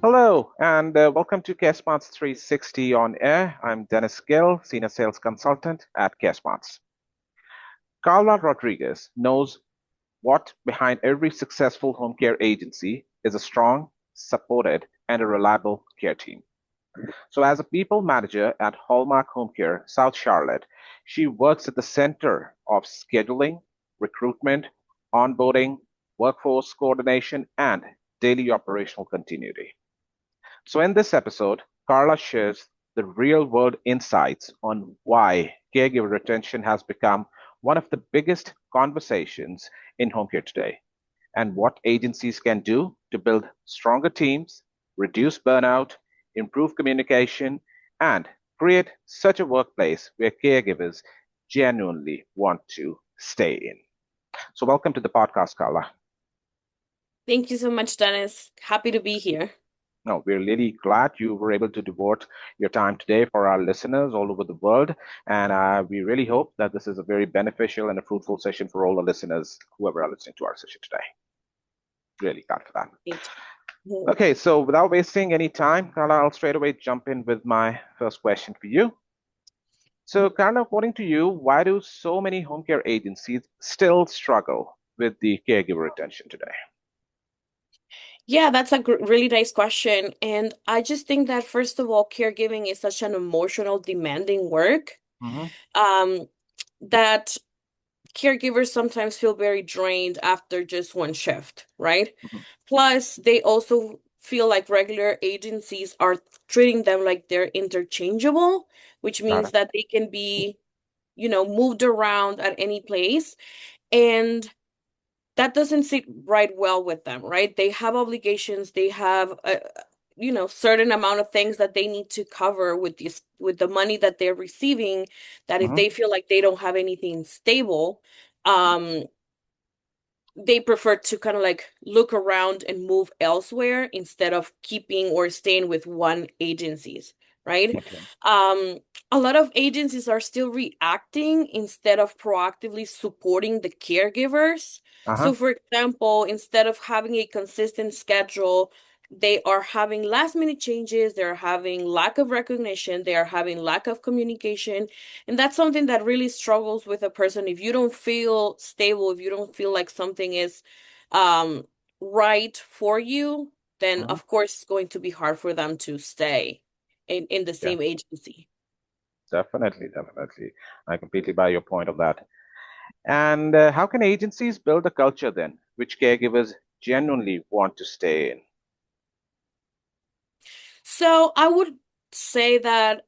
Hello, and welcome to CareSmartz360 On Air. I'm Dennis Gill, Senior Sales Consultant at CareSmartz. Karla Rodriguez knows what behind every successful home care agency is a strong, supported, and a reliable care team. So, as a people manager at Hallmark Homecare South Charlotte, she works at the center of scheduling, recruitment, onboarding, workforce coordination, and daily operational continuity. So, in this episode, Karla shares the real world insights on why caregiver retention has become one of the biggest conversations in home care today, and what agencies can do to build stronger teams, reduce burnout, improve communication, and create such a workplace where caregivers genuinely want to stay in. So, welcome to the podcast, Karla. Thank you so much, Dennis. Happy to be here. No, we're really glad you were able to devote your time today for our listeners all over the world. And we really hope that this is a very beneficial and a fruitful session for all the listeners, whoever are listening to our session today. Really glad for that. Thank you. Okay, so without wasting any time, Karla, I'll straight away jump in with my first question for you. So, Karla, according to you, why do so many home care agencies still struggle with the caregiver retention today? Yeah, that's a really nice question. And I just think that, first of all, caregiving is such an emotional, demanding work, Mm-hmm. um, that caregivers sometimes feel very drained after just one shift, right? Mm-hmm. Plus, they also feel like regular agencies are treating them like they're interchangeable, which Got means it. that they can be, moved around at any place. And that doesn't sit right well with them, right? They have obligations, they have certain amount of things that they need to cover with the money that they're receiving, that if Mm-hmm. they feel like they don't have anything stable, um they prefer to kind of like look around and move elsewhere instead of keeping or staying with one agencies, right? Okay. Um, a lot of agencies are still reacting instead of proactively supporting the caregivers. Uh-huh. So, for example, instead of having a consistent schedule, they are having last minute changes, they're having lack of recognition, they are having lack of communication, and that's something that really struggles with a person. If you don't feel stable, if you don't feel like something is um right for you, then Mm-hmm. of course it's going to be hard for them to stay in the Yeah. same agency. Definitely, definitely. I completely buy your point of that. And how can agencies build a culture then, which caregivers genuinely want to stay in? So I would say that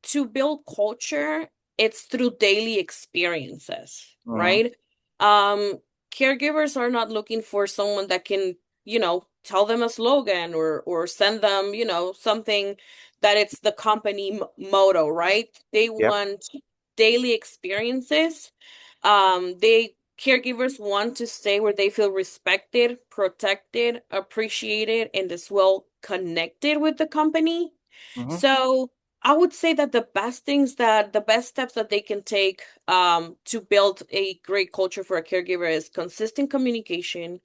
to build culture, it's through daily experiences, Hmm. right? Um, Caregivers are not looking for someone that can, tell them a slogan or send them, something that it's the company motto, right? They Yep. want daily experiences. They caregivers want to stay where they feel respected, protected, appreciated, and as well connected with the company. Hmm. So I would say that the best steps that they can take to build a great culture for a caregiver is consistent communication,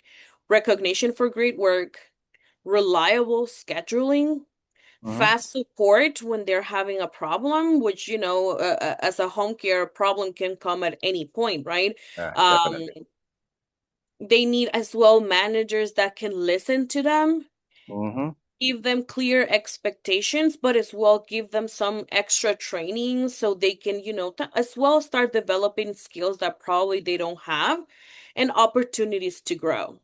recognition for great work, reliable scheduling, Hmm. fast support when they're having a problem, which, as a home care problem can come at any point, right? Um, Definitely. they need as well managers that can listen to them, Hmm. give them clear expectations, but as well give them some extra training so they can, as well start developing skills that probably they don't have and opportunities to grow.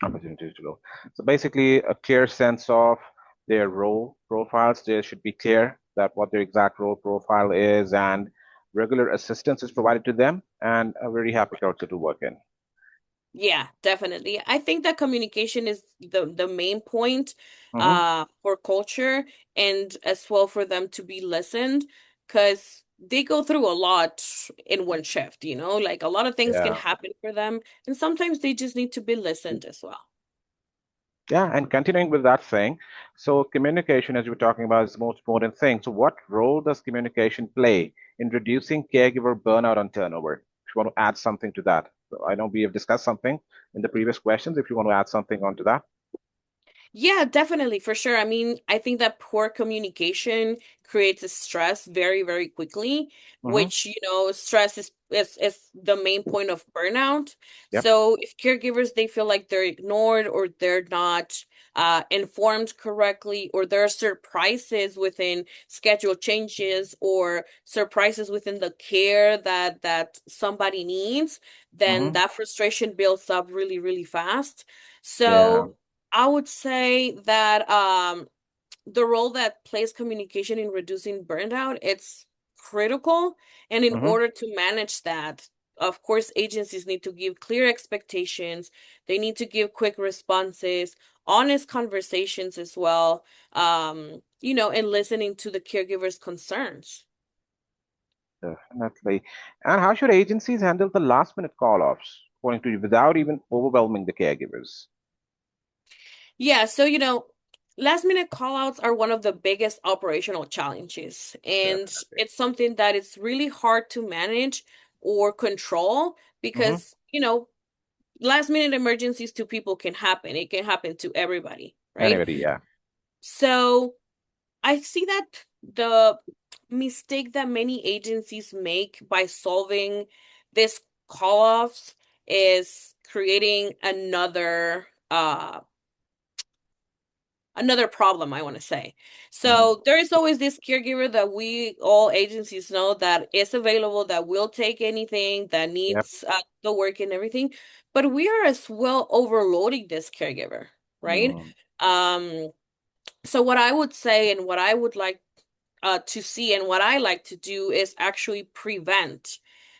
Opportunities to go. So basically, a clear sense of their role profiles. They should be clear that what their exact role profile is, and regular assistance is provided to them, and a very happy culture to work in. Yeah, definitely. I think that communication is the main point Hmm. for culture, and as well for them to be listened, because they go through a lot in one shift, like a lot of things can Yeah. happen for them, and sometimes they just need to be listened as well. Yeah, and continuing with that thing, so communication, as you were talking about, is the most important thing. So, what role does communication play in reducing caregiver burnout and turnover? If you want to add something to that, so I know we have discussed something in the previous questions. If you want to add something onto that. Yeah, definitely, for sure. I mean, I think that poor communication creates a stress very, very quickly, Mm-hmm. which, stress is the main point of burnout. Yep. So if caregivers they feel like they're ignored or they're not informed correctly, or there are surprises within schedule changes or surprises within the care that somebody needs, then Mm-hmm. that frustration builds up really, really fast. Yeah. So I would say that the role that plays communication in reducing burnout, it's critical. And in Mm-hmm. order to manage that, of course, agencies need to give clear expectations. They need to give quick responses, honest conversations as well, and listening to the caregiver's concerns. Definitely. And how should agencies handle the last minute call-offs, according to you, without even overwhelming the caregivers? Yeah, so last minute callouts are one of the biggest operational challenges, and Definitely. it's something that it's really hard to manage or control Mm-hmm. because, last minute emergencies to people can happen. It can happen to everybody, right? Anybody, yeah. So I see that the mistake that many agencies make by solving this call-offs is creating another problem, I want to say. Mm-hmm. So there is always this caregiver that we all agencies know that is available, that will take anything, that Yep. needs the work and everything. But we are as well overloading this caregiver, right? Mm. Um, so what I would say and what I would like to see and what I like to do is actually prevent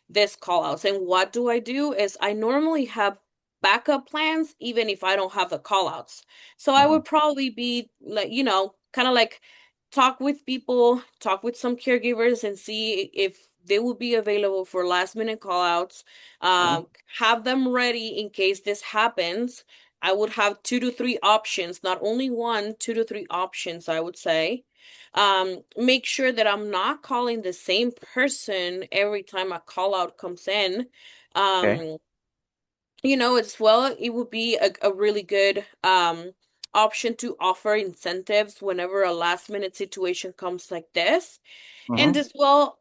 this call outs. And what do I do is I normally have backup plans even if I don't have the call outs. So I Mm-hmm. would probably be like, kind of like talk with people, talk with some caregivers and see if they would be available for last minute call outs. Mm-hmm. Have them ready in case this happens. I would have 2 to 3 options, not only one, 2 to 3 options, I would say. Make sure that I'm not calling the same person every time a call out comes in. Okay. Um, as well, it would be a really good option to offer incentives whenever a last minute situation comes like this. And Mm-hmm. as well,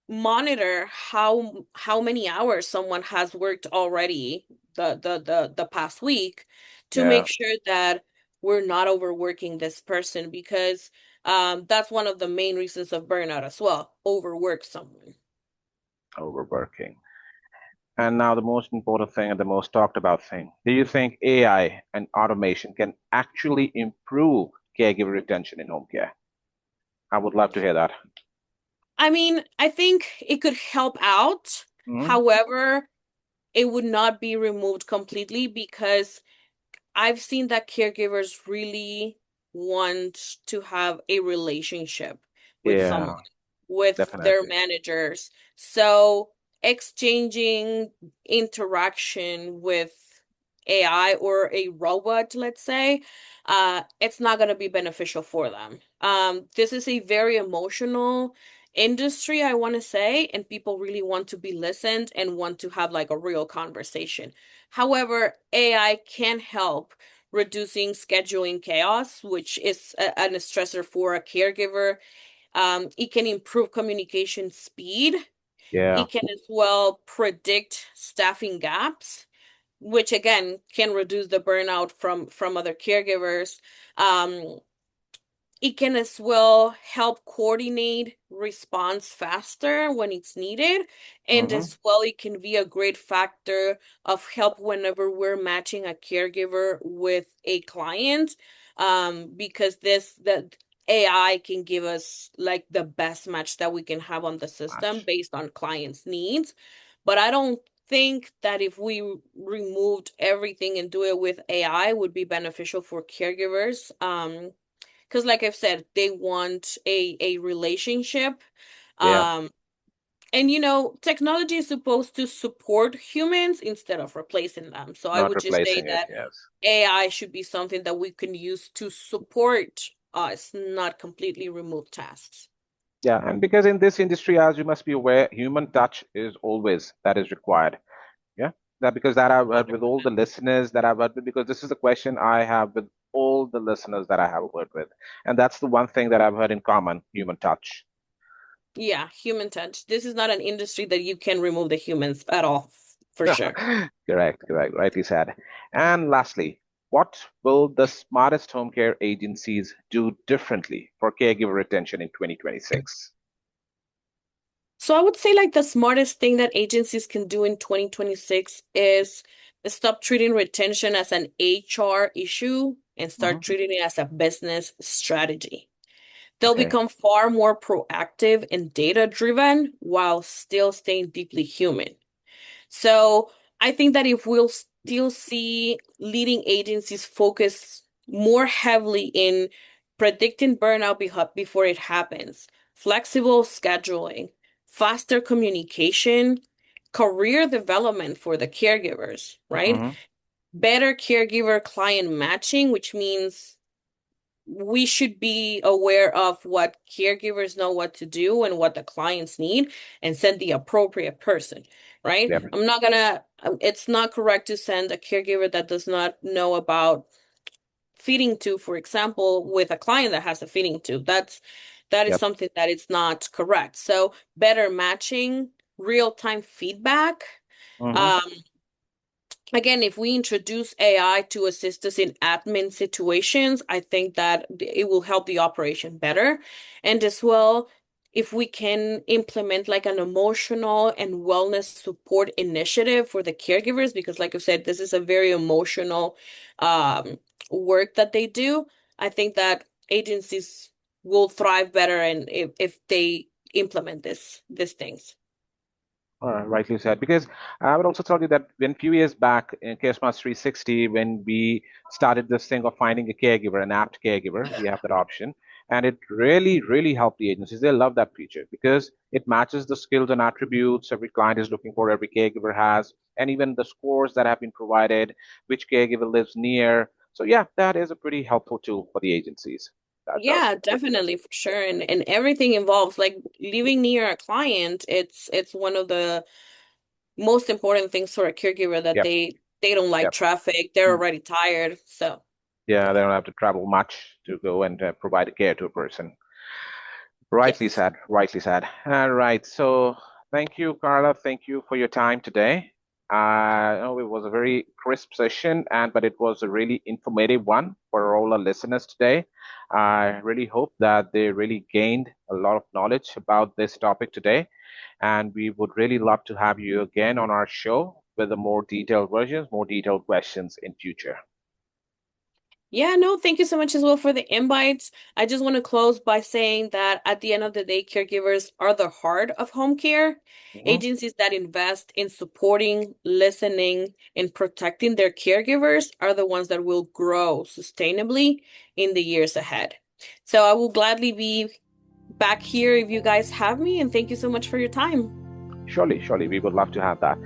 monitor how many hours someone has worked already the past week to Yeah. make sure that we're not overworking this person because that's one of the main reasons of burnout as well, overwork someone. Overworking. And now the most important thing and the most talked about thing. Do you think AI and automation can actually improve caregiver retention in home care? I would love to hear that. I mean, I think it could help out. Mm-hmm. However, it would not be removed completely because I've seen that caregivers really want to have a relationship with someone, Yeah, with their definitely. managers. So exchanging interaction with AI or a robot, let's say, it's not going to be beneficial for them. This is a very emotional industry, I want to say, and people really want to be listened and want to have like a real conversation. However, AI can help reducing scheduling chaos, which is a stressor for a caregiver. It can improve communication speed. Yeah. It can as well predict staffing gaps, which again can reduce the burnout from other caregivers. Um, it can as well help coordinate response faster when it's needed. And Mm-hmm. as well, it can be a great factor of help whenever we're matching a caregiver with a client. Because the AI can give us like the best match that we can have on the system Much. based on clients' needs. But I don't think that if we removed everything and do it with AI would be beneficial for caregivers. Because like I've said, they want a relationship. Yeah. Um, and technology is supposed to support humans instead of replacing them. So I Not would just say replacing it. that Yes. AI should be something that we can use to support us, not completely remove tasks. Yeah. And because in this industry, as you must be aware, human touch is always that is required. Yeah. Because that I've heard with all the listeners that I've heard with, because this is the question I have with all the listeners that I have worked with. And that's the one thing that I've heard in common, human touch. Yeah, human touch. This is not an industry that you can remove the humans at all, for sure. Correct, rightly said. And lastly, what will the smartest home care agencies do differently for caregiver retention in 2026? So I would say like the smartest thing that agencies can do in 2026 is stop treating retention as an HR issue and start Hmm. treating it as a business strategy. They'll Okay. become far more proactive and data driven while still staying deeply human. So I think that if we'll still see leading agencies focus more heavily in predicting burnout before it happens, flexible scheduling, faster communication, career development for the caregivers, right? Hmm. Better caregiver client matching, which means we should be aware of what caregivers know what to do and what the clients need and send the appropriate person, right? Yep. It's not correct to send a caregiver that does not know about feeding tube, for example, with a client that has a feeding tube. That is Yep. something that is not correct. So better matching, real-time feedback. Hmm. Um, Again, if we introduce AI to assist us in admin situations, I think that it will help the operation better. And as well, if we can implement like an emotional and wellness support initiative for the caregivers, because like I said, this is a very emotional work that they do. I think that agencies will thrive better and if they implement these things. Rightly said. Because I would also tell you that when few years back in CareSmartz 360, when we started this thing of finding a caregiver, an apt caregiver, we have that option. And it really, really helped the agencies. They love that feature because it matches the skills and attributes every client is looking for, every caregiver has, and even the scores that have been provided, which caregiver lives near. So yeah, that is a pretty helpful tool for the agencies. That does. Yeah, definitely for sure. And everything involves like living near a client. It's one of the most important things for a caregiver that Yep. they don't like Yep. traffic. They're Mm. already tired. So Yeah, they don't have to travel much to go and provide care to a person. Rightly yes. said. Rightly said. All right. So thank you, Karla. Thank you for your time today. I know it was a very crisp session, but it was a really informative one for all our listeners today. I really hope that they really gained a lot of knowledge about this topic today, and we would really love to have you again on our show with a more detailed versions, more detailed questions in future. Yeah, no, thank you so much as well for the invites. I just want to close by saying that at the end of the day, caregivers are the heart of home care. Mhm. Agencies that invest in supporting, listening, and protecting their caregivers are the ones that will grow sustainably in the years ahead. So I will gladly be back here if you guys have me, and thank you so much for your time. Surely, surely, we would love to have that.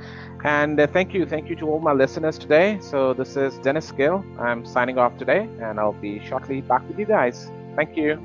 And thank you to all my listeners today. So this is Dennis Gill. I'm signing off today, and I'll be shortly back with you guys. Thank you.